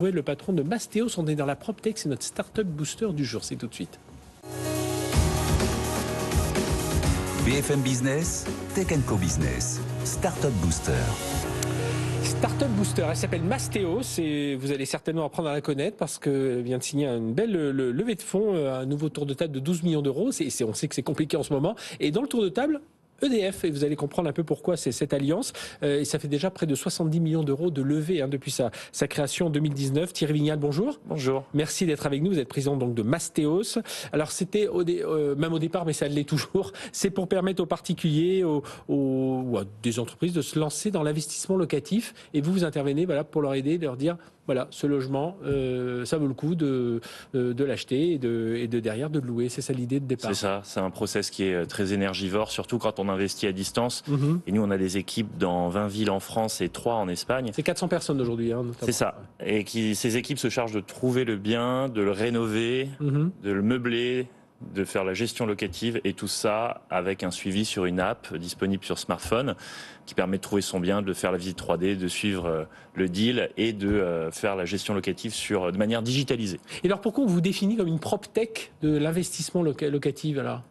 Le patron de Mastéos, on est dans la PropTech, c'est notre Startup Booster du jour, c'est tout de suite. BFM Business, Tech & Co Business, Startup Booster. Startup Booster, elle s'appelle Mastéos et vous allez certainement apprendre à la connaître parce qu'elle vient de signer une belle levée de fonds, un nouveau tour de table de 12 millions d'euros. On sait que c'est compliqué en ce moment. Et dans le tour de table, EDF, et vous allez comprendre un peu pourquoi c'est cette alliance. Et ça fait déjà près de 70 millions d'euros de levée depuis sa création en 2019. Thierry Vignal, bonjour. Bonjour. Merci d'être avec nous. Vous êtes président donc de Mastéos. Alors c'était même au départ, mais ça l'est toujours. C'est pour permettre aux particuliers ou à des entreprises de se lancer dans l'investissement locatif. Et vous intervenez pour leur aider, de leur dire voilà, ce logement, ça vaut le coup de l'acheter et de derrière de le louer. C'est ça l'idée de départ. C'est ça, c'est un process qui est très énergivore, surtout quand on investit à distance. Et nous, on a des équipes dans 20 villes en France et 3 en Espagne. C'est 400 personnes aujourd'hui. C'est ça. Et ces équipes se chargent de trouver le bien, de le rénover, de le meubler, de faire la gestion locative et tout ça avec un suivi sur une app disponible sur smartphone qui permet de trouver son bien, de faire la visite 3D, de suivre le deal et de faire la gestion locative de manière digitalisée. Et alors pourquoi on vous définit comme une PropTech de l'investissement locatif alors ?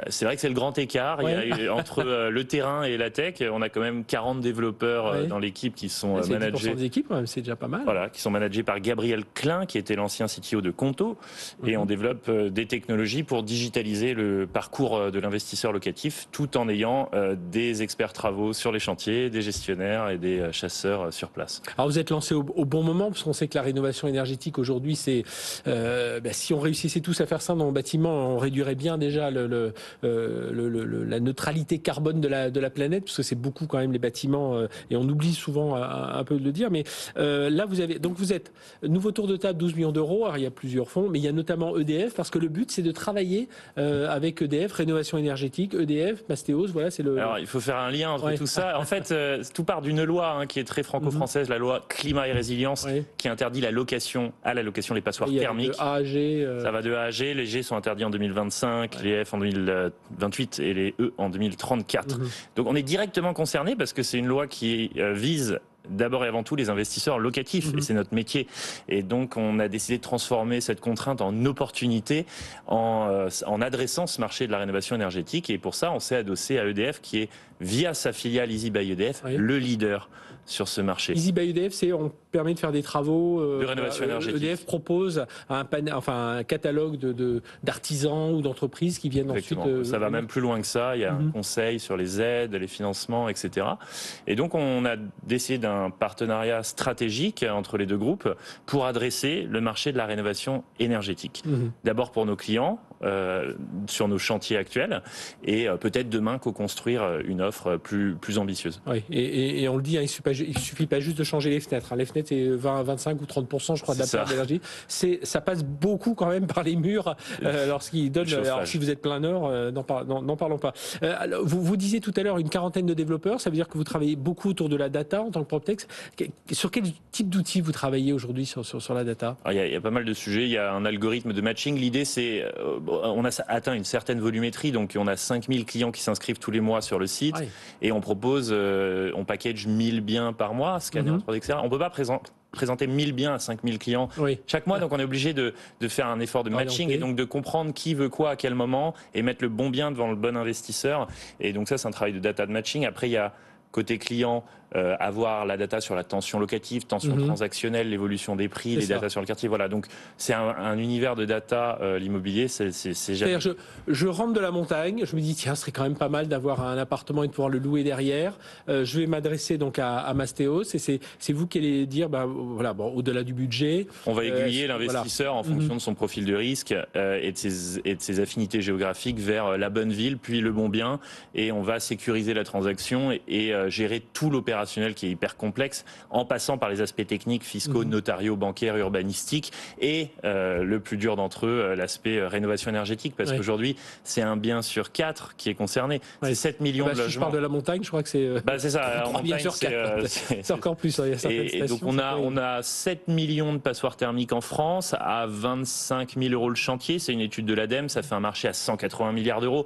C'est vrai que c'est le grand écart. Ouais. Il y a entre le terrain et la tech. On a quand même 40 développeurs dans l'équipe qui sont managés. 10% des équipes, quand même, c'est déjà pas mal. Voilà, qui sont managés par Gabriel Klein, qui était l'ancien CTO de Conto. Et on développe des technologies pour digitaliser le parcours de l'investisseur locatif, tout en ayant des experts travaux sur les chantiers, des gestionnaires et des chasseurs sur place. Alors vous êtes lancé au bon moment, parce qu'on sait que la rénovation énergétique aujourd'hui, c'est si on réussissait tous à faire ça dans le bâtiment, on réduirait bien déjà la neutralité carbone de la planète, parce que c'est beaucoup quand même les bâtiments, et on oublie souvent un peu de le dire. Mais là, vous êtes nouveau tour de table, 12 millions d'euros. Alors il y a plusieurs fonds, mais il y a notamment EDF, parce que le but c'est de travailler avec EDF, rénovation énergétique, EDF, Mastéos. Voilà, c'est le. Alors il faut faire un lien entre tout ça. En fait, tout part d'une loi qui est très franco-française, la loi climat et résilience, qui interdit la location des passoires thermiques. De A à G, Ça va de A à G. Les G sont interdits en 2025, les F en 2028 et les E en 2034. Donc on est directement concerné parce que c'est une loi qui vise d'abord et avant tout les investisseurs locatifs, et c'est notre métier. Et donc on a décidé de transformer cette contrainte en opportunité en adressant ce marché de la rénovation énergétique. Et pour ça, on s'est adossé à EDF qui est, via sa filiale Easy by EDF, le leader sur ce marché. Easy by EDF, on permet de faire des travaux de rénovation énergétique. EDF propose un catalogue d'artisans ou d'entreprises qui viennent ensuite. Ça va même plus loin que ça. Il y a un conseil sur les aides, les financements, etc. Et donc on a décidé d'un partenariat stratégique entre les deux groupes pour adresser le marché de la rénovation énergétique. D'abord pour nos clients, sur nos chantiers actuels, et peut-être demain co-construire une offre plus ambitieuse. Oui, et on le dit, il ne suffit pas juste de changer les fenêtres. Les fenêtres, c'est 20, 25 ou 30%, je crois, de la perte d'énergie. Ça passe beaucoup quand même par les murs lorsqu'ils donnent. Alors, si vous êtes plein nord, n'en parlons pas. Vous disiez tout à l'heure une quarantaine de développeurs. Ça veut dire que vous travaillez beaucoup autour de la data en tant que PropTech. Sur quel type d'outils vous travaillez aujourd'hui sur la data ? Il y a pas mal de sujets. Il y a un algorithme de matching. L'idée, c'est on a atteint une certaine volumétrie, donc on a 5000 clients qui s'inscrivent tous les mois sur le site, et on propose, on package 1000 biens par mois, scanner en 3D, etc. On ne peut pas présenter 1000 biens à 5000 clients chaque mois, donc on est obligé de faire un effort de matching et donc de comprendre qui veut quoi à quel moment et mettre le bon bien devant le bon investisseur. Et donc ça, c'est un travail de data de matching. Après, il y a côté client, avoir la data sur la tension locative, tension transactionnelle, l'évolution des prix, les data sur le quartier. Voilà, donc c'est un univers de data, l'immobilier, c'est jamais... Je rentre de la montagne, je me dis tiens, ce serait quand même pas mal d'avoir un appartement et de pouvoir le louer derrière. Je vais m'adresser donc à Mastéos, et c'est vous qui allez dire au-delà du budget. On va aiguiller l'investisseur en fonction de son profil de risque et de ses affinités géographiques vers la bonne ville, puis le bon bien, et on va sécuriser la transaction et gérer tout l'opérationnel qui est hyper complexe, en passant par les aspects techniques, fiscaux, notariaux, bancaires, urbanistiques, et le plus dur d'entre eux, l'aspect rénovation énergétique, parce qu'aujourd'hui, c'est un bien sur 4 qui est concerné. C'est 7 millions de logements. Si je parle de la montagne, je crois que c'est... c'est ça, en montagne, c'est encore plus. Et donc on a 7 millions de passoires thermiques en France, à 25 000 euros le chantier, c'est une étude de l'ADEME, ça fait un marché à 180 milliards d'euros.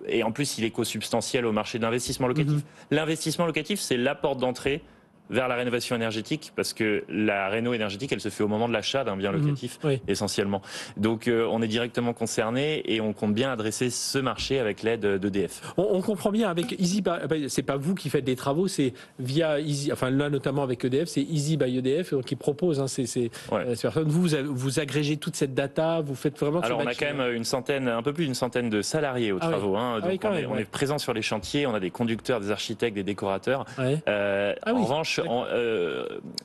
Et en plus, il est co-substantiel au marché de l'investissement locatif. L'investissement locatif, c'est la porte d'entrée vers la rénovation énergétique, parce que la réno énergétique, elle se fait au moment de l'achat d'un bien locatif, essentiellement. Donc on est directement concerné et on compte bien adresser ce marché avec l'aide d'EDF. On comprend bien avec Easy, c'est pas vous qui faites des travaux, c'est via Easy, enfin là notamment avec EDF, c'est Easy by EDF qui propose ces personnes. Vous agrégez toute cette data, vous faites vraiment. Alors on a quand même un peu plus d'une centaine de salariés aux travaux. Donc on est présent sur les chantiers, on a des conducteurs, des architectes, des décorateurs. En revanche,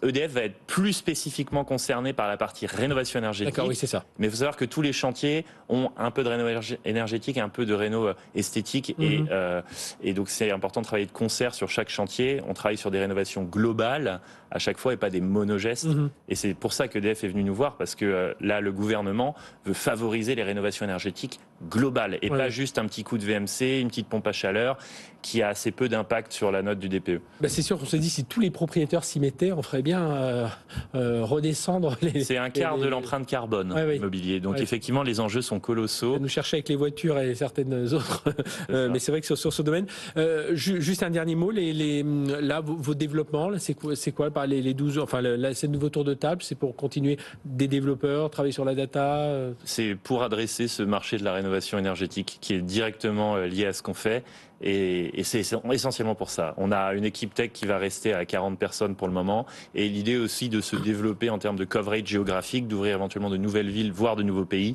EDF va être plus spécifiquement concerné par la partie rénovation énergétique. D'accord, oui, c'est ça. Mais il faut savoir que tous les chantiers ont un peu de réno énergétique et un peu de réno esthétique. Et donc c'est important de travailler de concert sur chaque chantier. On travaille sur des rénovations globales à chaque fois et pas des monogestes. Et c'est pour ça qu'EDF est venu nous voir, parce que là, le gouvernement veut favoriser les rénovations énergétiques globales et pas juste un petit coup de VMC, une petite pompe à chaleur qui a assez peu d'impact sur la note du DPE. C'est sûr qu'on s'est dit, si tous les propriétaires s'y mettaient, on ferait bien redescendre les... C'est un quart de l'empreinte carbone immobilier. Donc effectivement, les enjeux sont colossaux. Nous chercher avec les voitures et certaines autres. Mais c'est vrai que sur ce domaine... juste un dernier mot, là, vos développements, c'est quoi les 12, enfin ces nouveaux tours de table, c'est pour continuer des développeurs, travailler sur la data C'est pour adresser ce marché de la rénovation énergétique qui est directement lié à ce qu'on fait. Et c'est essentiellement pour ça. On a une équipe tech qui va rester à 40 personnes pour le moment. Et l'idée aussi de se développer en termes de coverage géographique, d'ouvrir éventuellement de nouvelles villes, voire de nouveaux pays.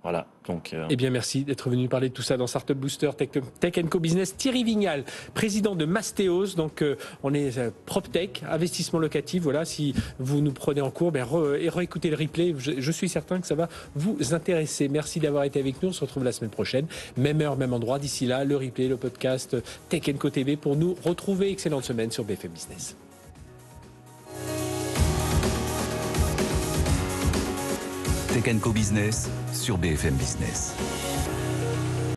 Voilà. Donc, Eh bien, merci d'être venu parler de tout ça dans Startup Booster Tech Co Business. Thierry Vignal, président de Mastéos. Donc, on est PropTech, investissement locatif. Voilà, si vous nous prenez en cours, et réécoutez le replay. Je suis certain que ça va vous intéresser. Merci d'avoir été avec nous. On se retrouve la semaine prochaine. Même heure, même endroit. D'ici là, le replay, le podcast Tech Co TV pour nous retrouver. Excellente semaine sur BFM Business. Tech Co Business sur BFM Business.